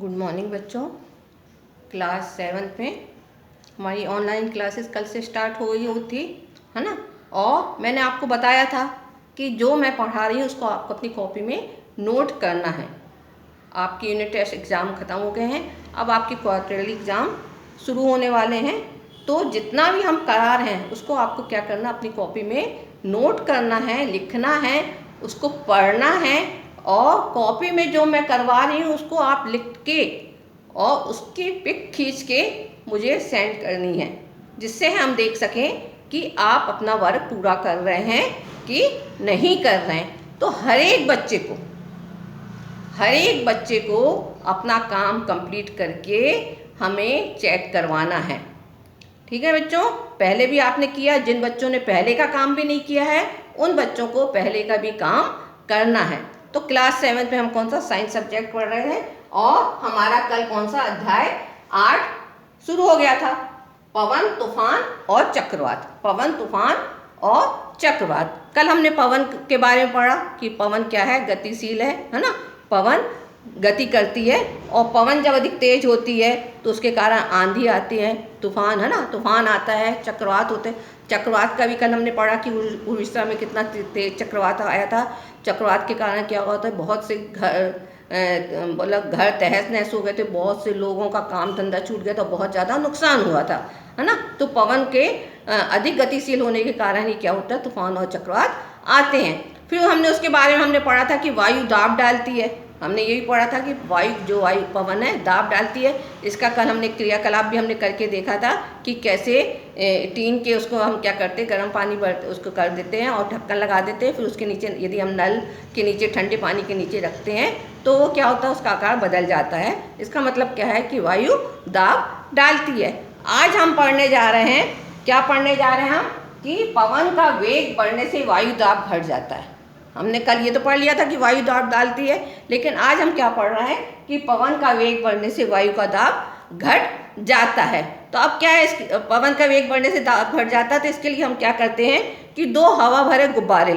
Good morning बच्चों। Class 7 में हमारी ऑनलाइन क्लासेस कल से स्टार्ट हो गई थी, है ना। और मैंने आपको बताया था कि जो मैं पढ़ा रही हूँ उसको आपको अपनी कॉपी में नोट करना है। आपके यूनिट टेस्ट एग्ज़ाम ख़त्म हो गए हैं, अब आपके क्वार्टरली एग्ज़ाम शुरू होने वाले हैं। तो जितना भी हम करा रहे हैं उसको आपको क्या करना, अपनी कॉपी में नोट करना है, लिखना है, उसको पढ़ना है। और कॉपी में जो मैं करवा रही हूँ उसको आप लिख के और उसकी पिक खींच के मुझे सेंड करनी है, जिससे हम देख सकें कि आप अपना वर्क पूरा कर रहे हैं कि नहीं कर रहे हैं। तो हर एक बच्चे को अपना काम कंप्लीट करके हमें चेक करवाना है। ठीक है बच्चों, पहले भी आपने किया। जिन बच्चों ने पहले का काम भी नहीं किया है उन बच्चों को पहले का भी काम करना है। तो क्लास 7 में हम कौन सा साइंस सब्जेक्ट पढ़ रहे हैं और हमारा कल कौन सा अध्याय 8 शुरू हो गया था, पवन, तूफान और चक्रवात। पवन, तूफान और चक्रवात। कल हमने पवन के बारे में पढ़ा कि पवन क्या है, गतिशील है ना। पवन गति करती है और पवन जब अधिक तेज होती है तो उसके कारण आंधी आती है, तूफान, है ना, तूफान आता है, चक्रवात होते हैं। चक्रवात का भी कल हमने पढ़ा कि उड़ीसा में कितना तेज चक्रवात आया था। चक्रवात के कारण क्या हुआ था, बहुत से मतलब घर तहस नहस हो गए थे, बहुत से लोगों का काम धंधा छूट गया था, बहुत ज़्यादा नुकसान हुआ था, है ना। तो पवन के अधिक गतिशील होने के कारण ही क्या होता है, तूफान और चक्रवात आते हैं। फिर हमने उसके बारे में हमने पढ़ा था कि वायु दाब डालती है। हमने ये भी पढ़ा था कि वायु पवन है दाब डालती है। इसका कल हमने क्रियाकलाप भी हमने करके देखा था कि कैसे टीन के उसको हम क्या करते, गर्म पानी भरते उसको कर देते हैं और ढक्कन लगा देते हैं। फिर उसके नीचे यदि हम नल के नीचे ठंडे पानी के नीचे रखते हैं तो वो क्या होता है, उसका आकार बदल जाता है। इसका मतलब क्या है कि वायु दाब डालती है। आज हम पढ़ने जा रहे हैं, क्या पढ़ने जा रहे हैं हम, कि पवन का वेग बढ़ने से वायु दाब घट जाता है। हमने कल ये तो पढ़ लिया था कि वायु दाब डालती है, लेकिन आज हम क्या पढ़ रहे हैं कि पवन का वेग बढ़ने से वायु का दाब घट जाता है। तो अब क्या है, पवन का वेग बढ़ने से दाब घट जाता है, तो इसके लिए हम क्या करते हैं कि दो हवा भरे गुब्बारे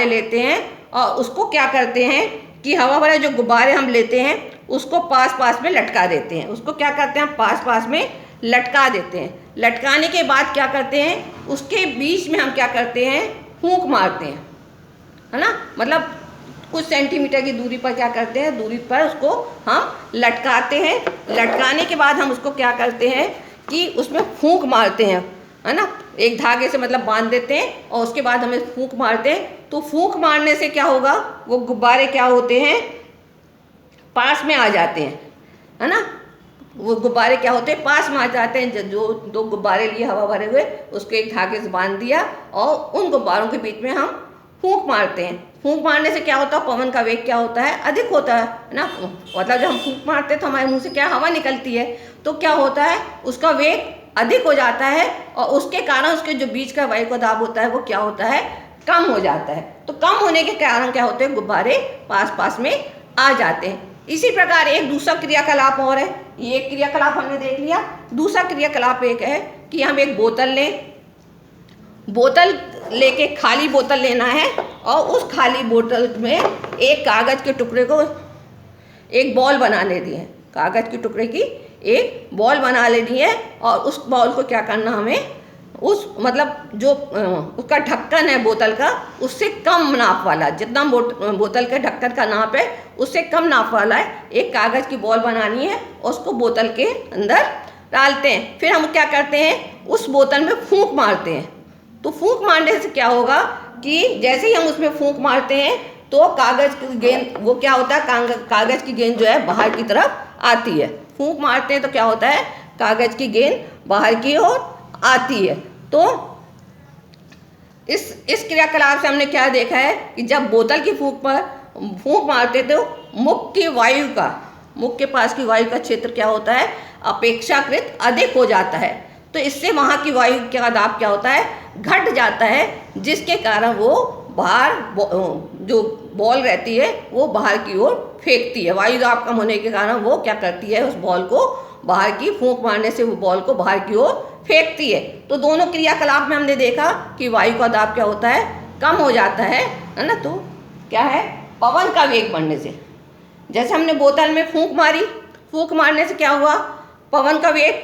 लेते हैं और उसको क्या करते हैं कि हवा भरे जो गुब्बारे हम लेते हैं उसको पास में लटका देते हैं। उसको क्या करते हैं, पास में लटका देते हैं। लटकाने के बाद क्या करते हैं, उसके बीच में हम क्या करते हैं, फूंक मारते हैं, है ना। मतलब कुछ सेंटीमीटर की दूरी पर क्या करते हैं, दूरी पर उसको हम लटकाते हैं। लटकाने के बाद हम उसको क्या करते हैं कि उसमें फूंक मारते हैं, है ना। एक धागे से मतलब बांध देते हैं और उसके बाद हमें फूंक मारते हैं। तो फूंक मारने से क्या होगा, वो गुब्बारे क्या होते हैं, पास में आ जाते हैं, है ना। वो गुब्बारे क्या होते हैं, पास में आ जाते हैं। जो दो गुब्बारे लिए हवा भरे हुए उसको एक धागे से बांध दिया और उन गुब्बारों के बीच में हम फूंक मारते हैं। फूंक मारने से क्या होता है, पवन का वेग क्या होता है, अधिक होता है ना। मतलब जब हम फूंक मारते हैं तो हमारे मुंह से क्या हवा निकलती है, तो क्या होता है, उसका वेग अधिक हो जाता है और उसके कारण उसके जो बीच का वायु का दाब होता है वो क्या होता है, कम हो जाता है। तो कम होने के कारण क्या होते हैं, गुब्बारे पास में आ जाते हैं। इसी प्रकार एक दूसरा क्रियाकलाप और है। ये क्रियाकलाप हमने देख लिया। दूसरा क्रियाकलाप एक है कि हम एक बोतल लें, बोतल लेके खाली बोतल लेना है और उस खाली बोतल में एक कागज़ के टुकड़े को एक बॉल बना लेनी है। कागज़ के टुकड़े की एक बॉल बना लेनी है और उस बॉल को क्या करना, हमें उस मतलब जो उसका ढक्कन है बोतल का, उससे कम नाप वाला, जितना बोतल के ढक्कन का नाप है उससे कम नाप वाला है एक कागज़ की बॉल बनानी है और उसको बोतल के अंदर डालते हैं। फिर हम क्या करते हैं, उस बोतल में फूंक मारते हैं। तो फूंक मारने से क्या होगा कि जैसे ही हम उसमें फूंक मारते हैं तो कागज़ की गेंद, वो क्या होता है, कागज़ की गेंद जो है बाहर की तरफ आती है। फूंक मारते हैं तो क्या होता है, कागज़ की गेंद बाहर की ओर आती है। तो इस क्रियाकलाप से हमने क्या देखा है कि जब बोतल की फूंक मारते तो मुख के पास की वायु का क्षेत्र क्या होता है, अपेक्षाकृत अधिक हो जाता है। तो इससे वहाँ की वायु का दाब क्या होता है, घट जाता है, जिसके कारण वो बाहर जो बॉल रहती है वो बाहर की ओर फेंकती है। वायु दाब कम होने के कारण वो क्या करती है, उस बॉल को बाहर की फूंक मारने से वो बॉल को बाहर की ओर फेंकती है। तो दोनों क्रियाकलाप में हमने देखा कि वायु का दाब क्या होता है, कम हो जाता है ना। तो क्या है, पवन का वेग बढ़ने से जैसे हमने बोतल में फूंक मारी, फूंक मारने से क्या हुआ, पवन का वेग,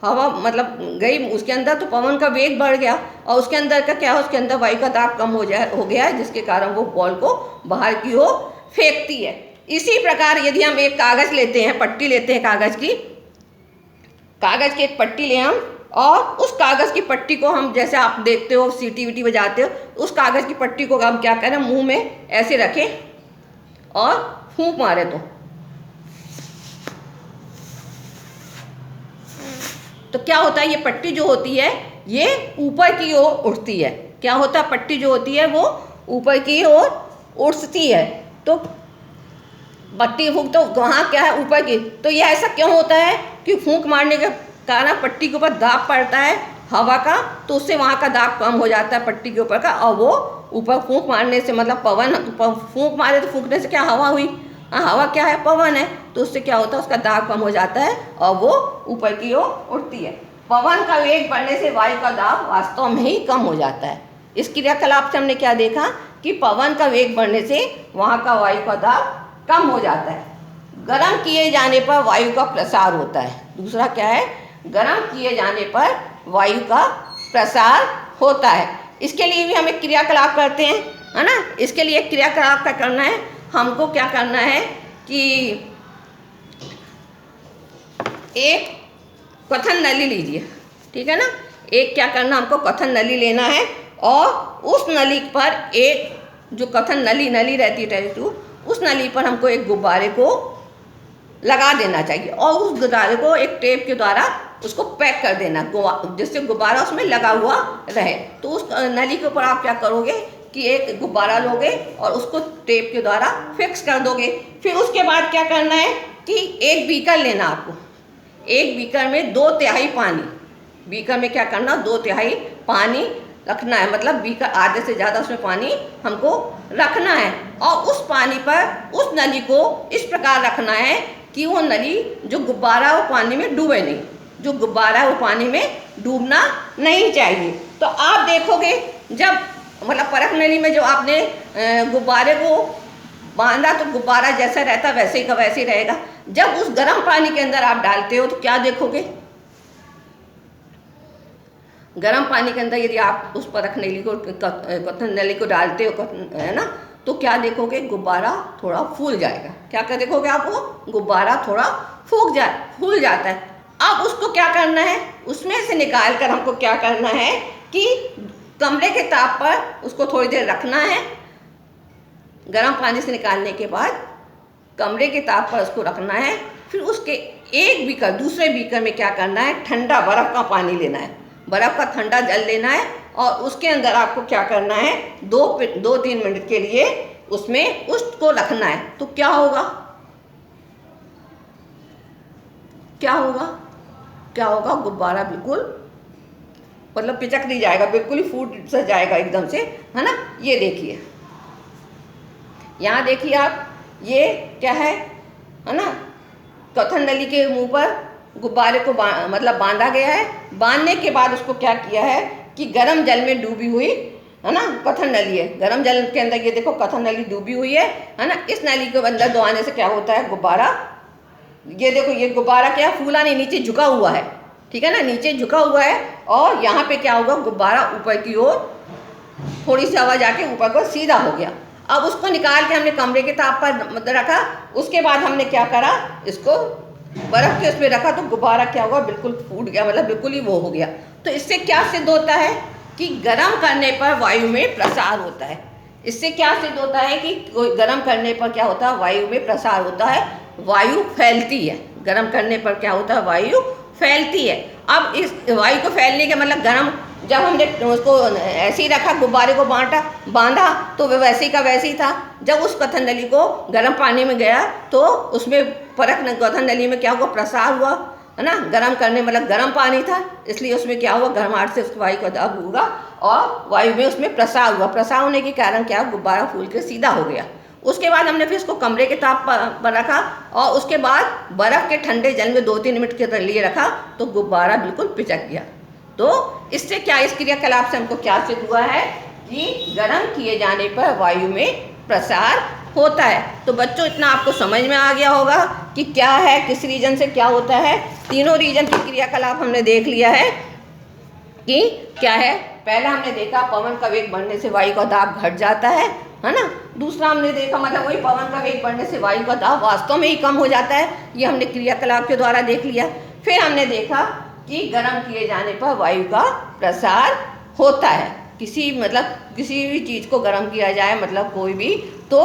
हवा मतलब गई उसके अंदर तो पवन का वेग बढ़ गया और उसके अंदर का क्या है, उसके अंदर वायु का दाब कम हो गया है, जिसके कारण वो बॉल को बाहर की ओर फेंकती है। इसी प्रकार यदि हम एक कागज़ लेते हैं, पट्टी लेते हैं कागज़ की एक पट्टी ले हम, और उस कागज़ की पट्टी को हम, जैसे आप देखते हो सीटी वीटी बजाते हो, उस कागज़ की पट्टी को हम क्या करें, मुंह में ऐसे रखें और फूंक मारे तो क्या होता है, ये पट्टी जो होती है ये ऊपर की ओर उठती है। क्या होता है, पट्टी जो होती है वो ऊपर की ओर उठती है। तो पट्टी फूंक तो वहाँ क्या है, ऊपर की। तो ये ऐसा क्यों होता है कि फूंक मारने के कारण पट्टी के ऊपर दाब पड़ता है हवा का, तो उससे वहाँ का दाब कम हो जाता है पट्टी के ऊपर का, और वो ऊपर फूंक मारने से, मतलब पवन फूंक मारे तो फूंकने से क्या हवा हुई, हवा क्या है, पवन है, तो उससे क्या होता है, उसका दाब कम हो जाता है और वो ऊपर की ओर उठती है। पवन का वेग बढ़ने से वायु का दाब वास्तव में ही कम हो जाता है। इस क्रियाकलाप से हमने क्या देखा कि पवन का वेग बढ़ने से वहाँ का वायु का दाब कम हो जाता है। गर्म किए जाने पर वायु का प्रसार होता है। दूसरा क्या है, गर्म किए जाने पर वायु का प्रसार होता है। इसके लिए भी हम एक क्रियाकलाप करते हैं, है ना। इसके लिए एक क्रियाकलाप क्या करना है, हमको क्या करना है कि एक क्वथन नली लीजिए, ठीक है ना। एक क्या करना, हमको क्वथन नली लेना है और उस नली पर एक जो क्वथन नली रहती है, उस नली पर हमको एक गुब्बारे को लगा देना चाहिए और उस गुब्बारे को एक टेप के द्वारा उसको पैक कर देना, जिससे गुब्बारा उसमें लगा हुआ रहे। तो उस नली के ऊपर आप क्या करोगे कि एक गुब्बारा लोगे और उसको टेप के द्वारा फिक्स कर दोगे। फिर उसके बाद क्या करना है कि एक बीकर लेना आपको, एक बीकर में 2/3 पानी, बीकर में क्या करना, 2/3 पानी रखना है, मतलब बीकर आधे से ज़्यादा उसमें पानी हमको रखना है और उस पानी पर उस नली को इस प्रकार रखना है कि वो नली जो गुब्बारा है वो पानी में डूबे नहीं, जो गुब्बारा है वो पानी में डूबना नहीं चाहिए। तो आप देखोगे जब मतलब परख नली में जो आपने गुब्बारे को बांधा तो गुब्बारा जैसा रहता वैसे ही का वैसे ही रहेगा। जब उस गर्म पानी के अंदर आप डालते हो तो क्या देखोगे, गर्म पानी के अंदर यदि आप उस परख नली को, क्वथन नली को डालते हो, है ना, तो क्या देखोगे, गुब्बारा थोड़ा फूल जाएगा। क्या कर देखोगे आप, वो गुब्बारा थोड़ा फूल जाता है। अब उसको क्या करना है, उसमें से निकाल कर हमको क्या करना है कि कमरे के ताप पर उसको थोड़ी देर रखना है। गर्म पानी से निकालने के बाद कमरे के ताप पर उसको रखना है। फिर उसके एक बीकर, दूसरे बीकर में क्या करना है, ठंडा बर्फ़ का पानी लेना है, बर्फ़ का ठंडा जल लेना है और उसके अंदर आपको क्या करना है, 2-3 मिनट के लिए उसमें उसको रखना है। तो क्या होगा, गुब्बारा बिल्कुल मतलब पिचक नहीं जाएगा, बिल्कुल ही फूट सा जाएगा एकदम से, है ना। ये देखिए, यहाँ देखिए आप, ये क्या है ना, क्वथन नली के मुंह पर गुब्बारे को मतलब बांधा गया है। बांधने के बाद उसको क्या किया है कि गर्म जल में डूबी हुई, है ना, क्वथन नली है, गर्म जल के अंदर ये देखो क्वथन नली डूबी हुई है ना। इस नली के अंदर दबाने से क्या होता है, गुब्बारा, ये देखो ये गुब्बारा क्या फूला नहीं, नीचे झुका हुआ है, ठीक है ना, नीचे झुका हुआ है और यहाँ पे क्या होगा, गुब्बारा ऊपर की ओर थोड़ी सी हवा जाके ऊपर को सीधा हो गया। अब उसको निकाल के हमने कमरे के ताप पर रखा। उसके बाद हमने क्या करा, इसको बर्फ़ के उसमें रखा तो गुब्बारा क्या हुआ, बिल्कुल फूट गया, मतलब बिल्कुल ही वो हो गया। तो इससे क्या सिद्ध होता है कि गर्म करने पर वायु में प्रसार होता है। इससे क्या सिद्ध होता है कि गर्म करने पर क्या होता है, वायु में प्रसार होता है, वायु फैलती है। गर्म करने पर क्या होता है, वायु फैलती है। अब इस वायु को फैलने के मतलब गर्म, जब हमने उसको ऐसे ही रखा, गुब्बारे को बांधा तो वह वैसे ही का वैसे ही था। जब उस क्वथन नली को गर्म पानी में गया तो उसमें परख क्वथन नली में क्या हुआ, प्रसार हुआ, है ना। गर्म करने मतलब गर्म पानी था, इसलिए उसमें क्या हुआ, गर्माहट से उस वायु का दाब हुआ और वायु में उसमें प्रसार हुआ। प्रसार होने के कारण क्या, गुब्बारा फूल के सीधा हो गया। उसके बाद हमने फिर इसको कमरे के ताप पर रखा और उसके बाद बर्फ़ के ठंडे जल में 2-3 मिनट के लिए रखा तो गुब्बारा बिल्कुल पिचक गया। तो इससे क्या, इस क्रियाकलाप से हमको क्या सिद्ध हुआ है कि गर्म किए जाने पर वायु में प्रसार होता है। तो बच्चों इतना आपको समझ में आ गया होगा कि क्या है, किस रीजन से क्या होता है। तीनों रीजन की क्रियाकलाप हमने देख लिया है कि क्या है। पहला हमने देखा पवन का वेग बढ़ने से वायु का दाब घट जाता है ना। दूसरा हमने देखा मतलब वही पवन का वेग बढ़ने से वायु का दाब वास्तव में ही कम हो जाता है, ये हमने क्रियाकलाप के द्वारा देख लिया। फिर हमने देखा कि गर्म किए जाने पर वायु का प्रसार होता है। किसी भी चीज़ को गर्म किया जाए मतलब कोई भी, तो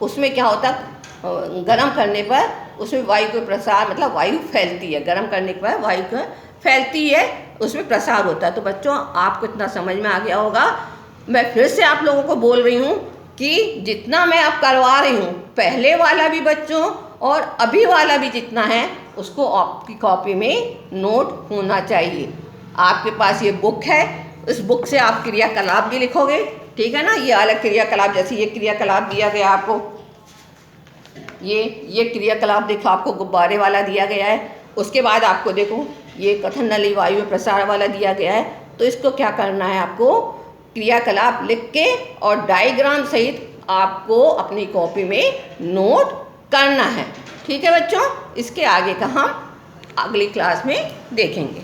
उसमें क्या होता है, गर्म करने पर उसमें वायु का प्रसार मतलब वायु फैलती है। गर्म करने पर वायु का फैलती है, उसमें प्रसार होता है। तो बच्चों आपको इतना समझ में आ गया होगा। मैं फिर से आप लोगों को बोल रही हूँ कि जितना मैं आप करवा रही हूँ, पहले वाला भी बच्चों और अभी वाला भी जितना है, उसको आपकी कॉपी में नोट होना चाहिए। आपके पास ये बुक है, इस बुक से आप क्रियाकलाप भी लिखोगे, ठीक है ना। ये अलग क्रियाकलाप, जैसे ये क्रियाकलाप दिया गया आपको, ये क्रियाकलाप देखो आपको गुब्बारे वाला दिया गया है। उसके बाद आपको देखो ये कथन नली वायु में प्रसार वाला दिया गया है। तो इसको क्या करना है, आपको क्रियाकलाप लिख के और डायग्राम सहित आपको अपनी कॉपी में नोट करना है, ठीक है बच्चों। इसके आगे का हम अगली क्लास में देखेंगे।